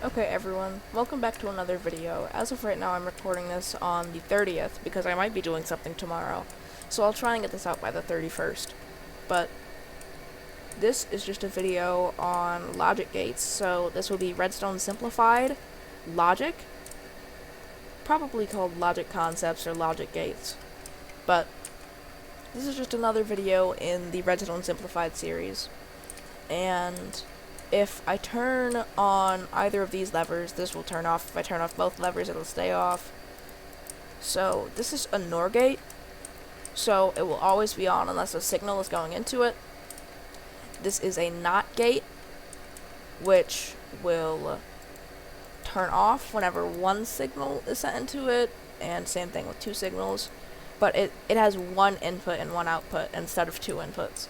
Okay everyone, welcome back to another video. As of right now I'm recording this on the 30th because I might be doing something tomorrow. So I'll try and get this out by the 31st. But this is just a video on logic gates, so this will be Redstone simplified logic. Probably called logic concepts or logic gates. But this is just another video in the Redstone simplified series. And if I turn on either of these levers, this will turn off. If I turn off both levers, it'll stay off. So this is a NOR gate, so it will always be on unless a signal is going into it. This is a NOT gate, which will turn off whenever one signal is sent into it, and same thing with two signals. But it has one input and one output instead of two inputs.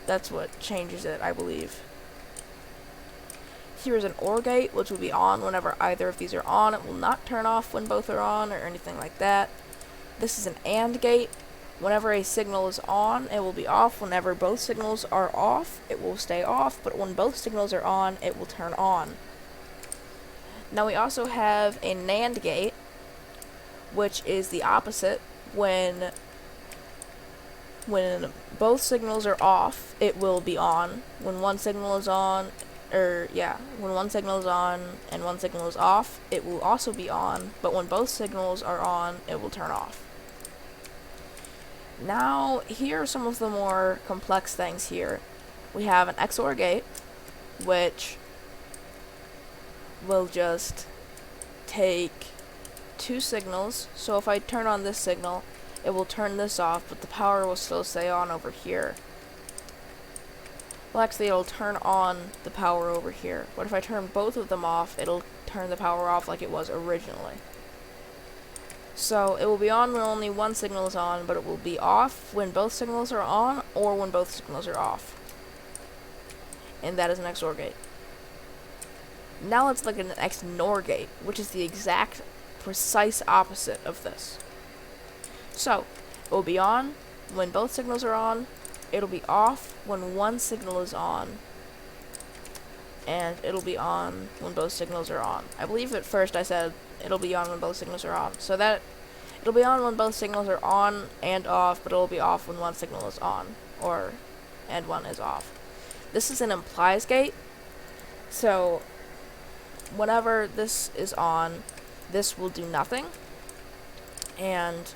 That's what changes it, I believe. Here is an OR gate, which will be on whenever either of these are on. It will not turn off when both are on or anything like that. This is an AND gate. Whenever a signal is on, it will be off. Whenever both signals are off, it will stay off. But when both signals are on, it will turn on. Now we also have a NAND gate, which is the opposite. When both signals are off, it will be on. When one signal is on, when one signal is on and one signal is off, it will also be on, but when both signals are on, it will turn off. Now, here are some of the more complex things here. We have an XOR gate, which will just take two signals. So if I turn on this signal, it will turn this off, but the power will still stay on over here. Well, actually, it'll turn on the power over here. But if I turn both of them off, it'll turn the power off like it was originally. So it will be on when only one signal is on, but it will be off when both signals are on or when both signals are off. And that is an XOR gate. Now let's look at an XNOR gate, which is the exact, precise opposite of this. So it will be on when both signals are on. It'll be off when one signal is on, and it'll be on when both signals are on. I believe at first I said it'll be on when both signals are on, so that it'll be on when both signals are on and off, but it'll be off when one signal is on, and one is off. This is an implies gate, so whenever this is on, this will do nothing, and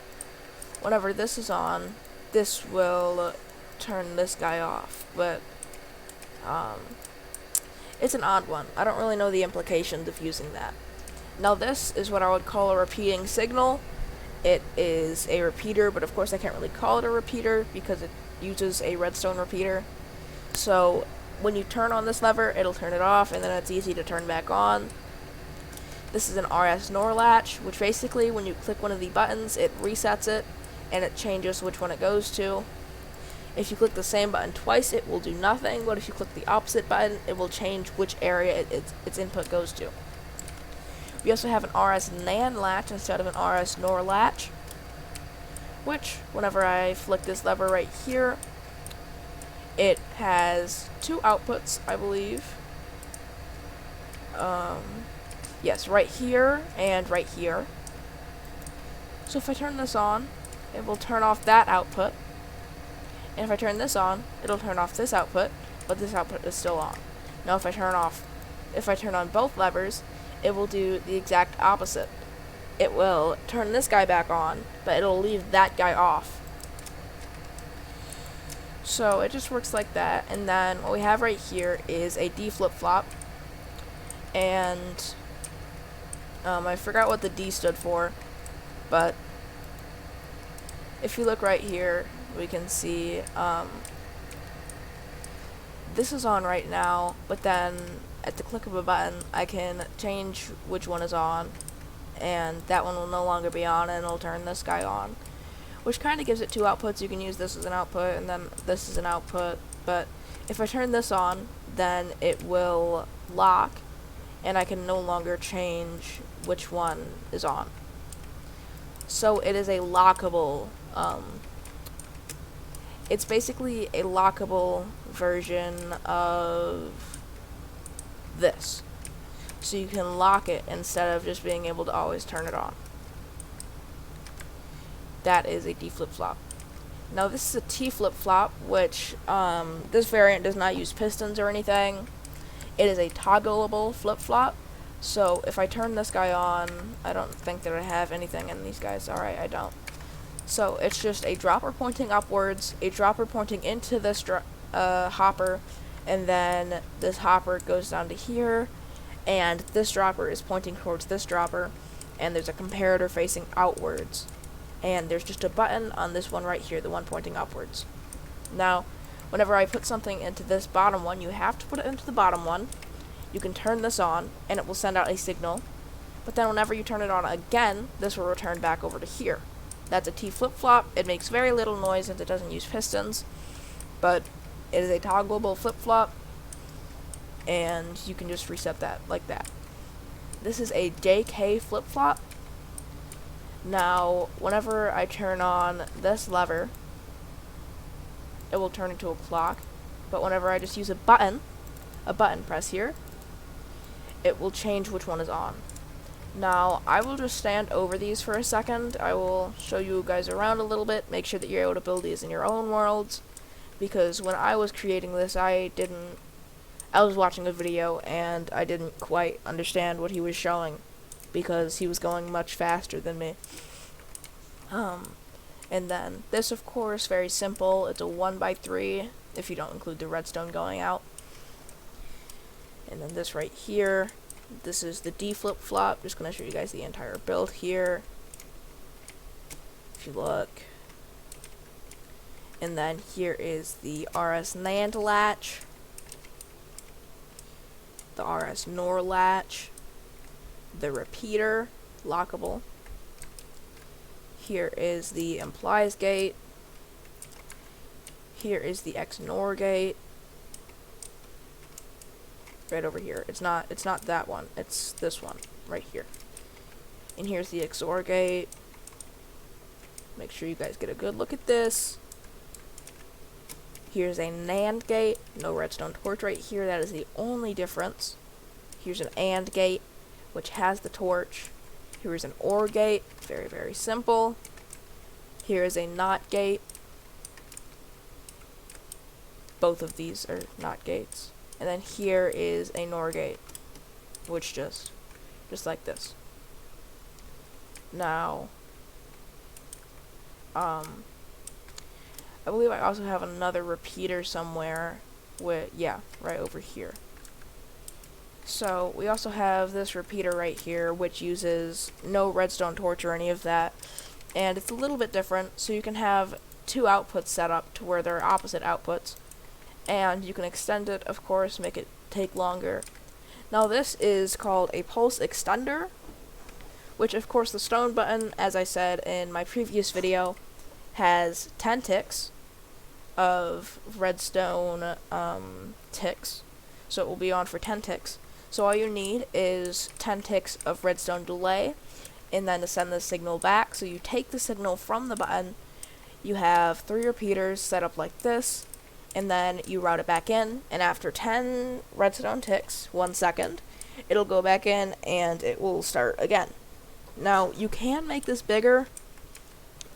whenever this is on, this will turn this guy off, but it's an odd one. I don't really know the implications of using that. Now this is what I would call a repeating signal. It is a repeater, but of course I can't really call it a repeater because it uses a redstone repeater. So when you turn on this lever, it'll turn it off, and then it's easy to turn back on. This is an RS NOR latch, which basically when you click one of the buttons, it resets it, and it changes which one it goes to. If you click the same button twice, it will do nothing, but if you click the opposite button, it will change which area its input goes to. We also have an RS NAND latch instead of an RS NOR latch, which, whenever I flick this lever right here, it has two outputs, I believe. Yes, right here and right here. So if I turn this on, it will turn off that output. And if I turn this on, it'll turn off this output, but this output is still on. Now if I turn on both levers, it will do the exact opposite. It will turn this guy back on, but it'll leave that guy off. So it just works like that. And then what we have right here is a D flip-flop. And I forgot what the D stood for, but if you look right here, we can see this is on right now, but then at the click of a button, I can change which one is on, and that one will no longer be on, and it'll turn this guy on, which kind of gives it two outputs. You can use this as an output, and then this as an output, but if I turn this on, then it will lock, and I can no longer change which one is on. So it is a lockable, it's basically a lockable version of this. so you can lock it instead of just being able to always turn it on. That is a D flip-flop. Now this is a T flip-flop, which this variant does not use pistons or anything. It is a toggleable flip-flop. So if I turn this guy on, I don't think that I have anything in these guys. Alright, I don't. So it's just a dropper pointing upwards, a dropper pointing into this hopper, and then this hopper goes down to here, and this dropper is pointing towards this dropper, and there's a comparator facing outwards. And there's just a button on this one right here, the one pointing upwards. Now, whenever I put something into this bottom one, you have to put it into the bottom one. You can turn this on, and it will send out a signal. But then whenever you turn it on again, this will return back over to here. That's a T flip-flop. It makes very little noise since it doesn't use pistons. But it is a toggleable flip-flop, and you can just reset that like that. This is a JK flip-flop. Now, whenever I turn on this lever, it will turn into a clock. But whenever I just use a button press here, it will change which one is on. Now, I will just stand over these for a second. I will show you guys around a little bit, make sure that you're able to build these in your own worlds, because when I was creating this, I was watching a video, and I didn't quite understand what he was showing, because he was going much faster than me. And then, this of course, very simple, it's a 1x3, if you don't include the redstone going out. And then this right here, this is the D flip-flop. Just going to show you guys the entire build here. If you look. And then here is the RS NAND latch. The RS NOR latch. The repeater, lockable. Here is the implies gate. Here is the XNOR gate. Right over here. It's not that one. It's this one right here. And here's the XOR gate. Make sure you guys get a good look at this. Here's a NAND gate. No redstone torch right here. That is the only difference. Here's an AND gate, which has the torch. Here's an OR gate. Very, very simple. Here is a NOT gate. Both of these are NOT gates. And then here is a NOR gate, which just like this. Now, I believe I also have another repeater somewhere right over here. So, we also have this repeater right here, which uses no redstone torch or any of that. And it's a little bit different, so you can have two outputs set up to where they're opposite outputs. And you can extend it, of course, make it take longer. Now this is called a pulse extender, which of course the stone button, as I said in my previous video, has 10 ticks of redstone ticks. So it will be on for 10 ticks. So all you need is 10 ticks of redstone delay, and then to send the signal back. So you take the signal from the button, you have 3 repeaters set up like this, and then you route it back in, and after 10 redstone ticks, 1 second, it'll go back in and it will start again. Now, you can make this bigger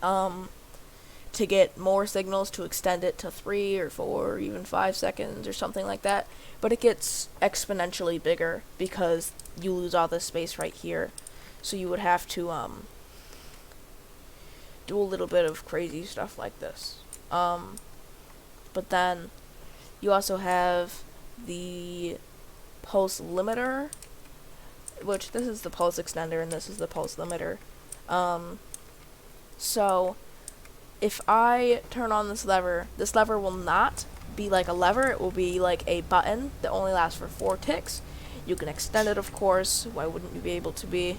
to get more signals to extend it to 3 or 4 or even 5 seconds or something like that, but it gets exponentially bigger because you lose all this space right here. So you would have to do a little bit of crazy stuff like this. But then you also have the pulse limiter, which this is the pulse extender and this is the pulse limiter. So if I turn on this lever will not be like a lever, it will be like a button that only lasts for 4 ticks. You can extend it, of course. Why wouldn't you be able to be?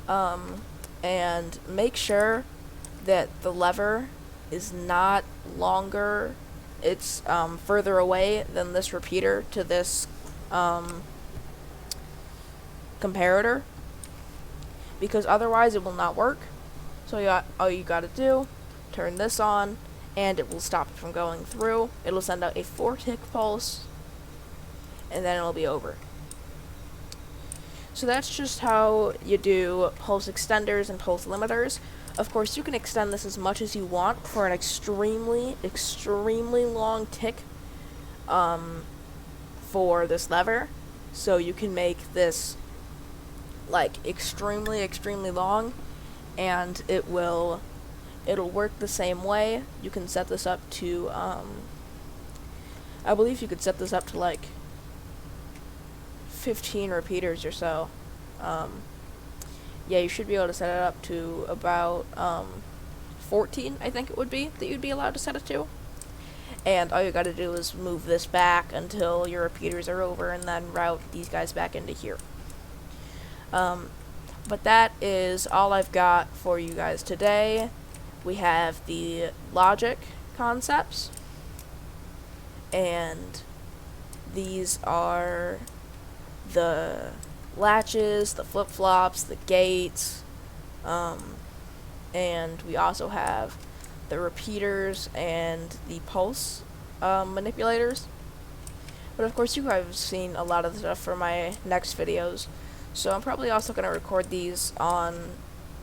And make sure that the lever is not longer, it's further away than this repeater to this comparator, because otherwise it will not work. So all you gotta do, turn this on, and it will stop it from going through. It'll send out a 4-tick pulse, and then it'll be over. So that's just how you do pulse extenders and pulse limiters. Of course, you can extend this as much as you want for an extremely, extremely long tick for this lever. So you can make this like extremely, extremely long, and it'll work the same way. You can set this up to I believe you could set this up to like 15 repeaters or so. Yeah, you should be able to set it up to about 14, I think it would be, that you'd be allowed to set it to. And all you gotta do is move this back until your repeaters are over, and then route these guys back into here. But that is all I've got for you guys today. We have the logic concepts, and these are the latches, the flip-flops, the gates, and we also have the repeaters and the pulse manipulators. But of course you guys have seen a lot of the stuff for my next videos, so I'm probably also going to record these on,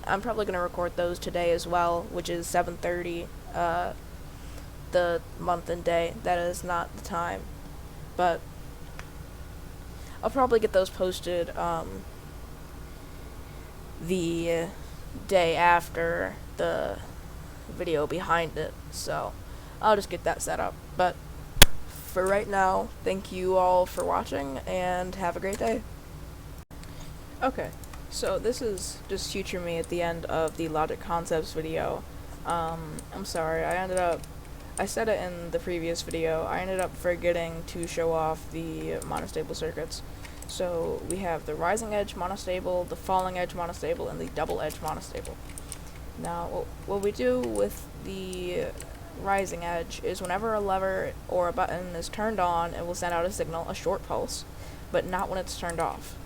I'm probably going to record those today as well, which is 7:30, the month and day. That is not the time, but I'll probably get those posted the day after the video behind it, so I'll just get that set up. But for right now, thank you all for watching, and have a great day. Okay, so this is just future me at the end of the Logic Concepts video. I'm sorry, I said it in the previous video, I ended up forgetting to show off the monostable circuits. So we have the rising edge monostable, the falling edge monostable, and the double edge monostable. Now, what we do with the rising edge is whenever a lever or a button is turned on, it will send out a signal, a short pulse, but not when it's turned off.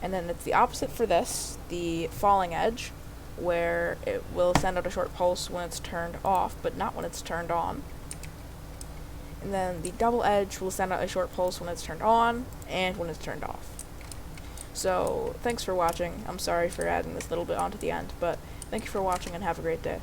And then it's the opposite for this, the falling edge, where it will send out a short pulse when it's turned off, but not when it's turned on. And then the double edge will send out a short pulse when it's turned on, and when it's turned off. So, thanks for watching. I'm sorry for adding this little bit onto the end, but thank you for watching and have a great day.